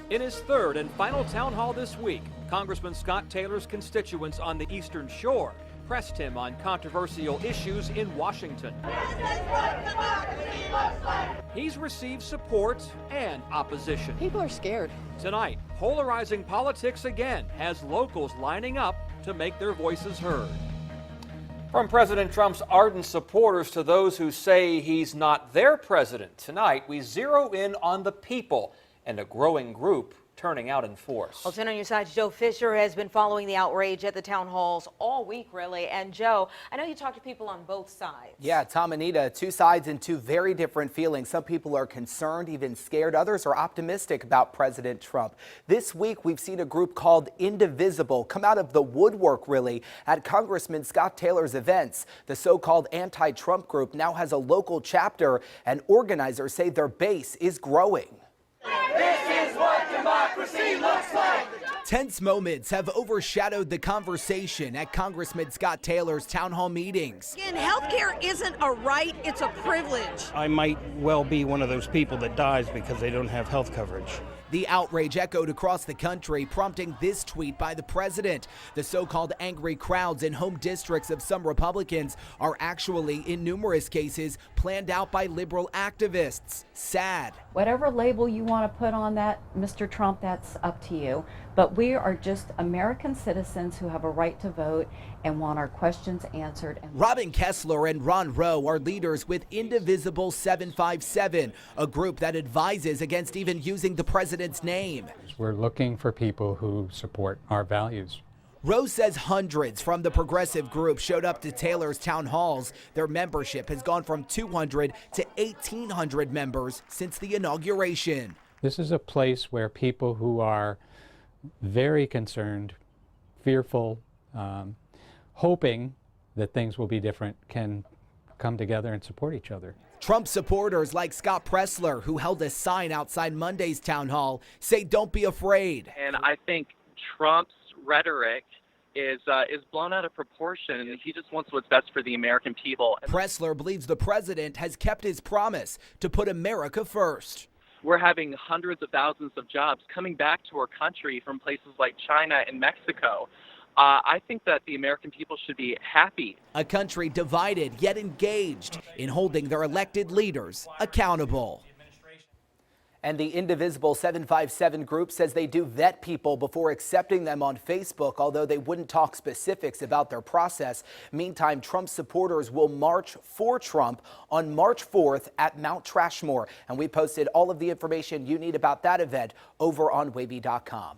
In his third and final town hall this week, Congressman Scott Taylor's constituents on the Eastern Shore pressed him on controversial issues in Washington. This is what democracy looks like. He's received support and opposition. People are scared. Tonight, polarizing politics again has locals lining up to make their voices heard. From President Trump's ardent supporters to those who say he's not their president, tonight we zero in on the people and a growing group turning out in force. Well, 10 on your side's Joe Fisher has been following the outrage at the town halls all week, really. And Joe, I know you talked to people on both sides. Yeah, Tom and Anita, two sides and two very different feelings. Some people are concerned, even scared. Others are optimistic about President Trump. This week, we've seen a group called Indivisible come out of the woodwork, really, at Congressman Scott Taylor's events. The so-called anti-Trump group now has a local chapter, and organizers say their base is growing. This is what democracy looks like. Tense moments have overshadowed the conversation at Congressman Scott Taylor's town hall meetings. Again, healthcare isn't a right, it's a privilege. I might well be one of those people that dies because they don't have health coverage. The outrage echoed across the country, prompting this tweet by the president. The so-called angry crowds in home districts of some Republicans are actually, in numerous cases, planned out by liberal activists. Sad. Whatever label you want to put on that, Mr. Trump, that's up to you. But we are just American citizens who have a right to vote and want our questions answered. Robin Kessler and Ron Rowe are leaders with Indivisible 757, a group that advises against even using the president's name. We're looking for people who support our values. Rowe says hundreds from the progressive group showed up to Taylor's town halls. Their membership has gone from 200 to 1,800 members since the inauguration. This is a place where people who are very concerned, fearful, hoping that things will be different can come together and support each other. Trump supporters like Scott Pressler, who held a sign outside Monday's town hall, say don't be afraid. And I think Trump's rhetoric is blown out of proportion. He just wants what's best for the American people. Pressler believes the president has kept his promise to put America first. We're having hundreds of thousands of jobs coming back to our country from places like China and Mexico. I think that the American people should be happy. A country divided yet engaged in holding their elected leaders accountable. And the Indivisible 757 group says they do vet people before accepting them on Facebook, although they wouldn't talk specifics about their process. Meantime, Trump supporters will march for Trump on March 4th at Mount Trashmore. And we posted all of the information you need about that event over on Wavy.com.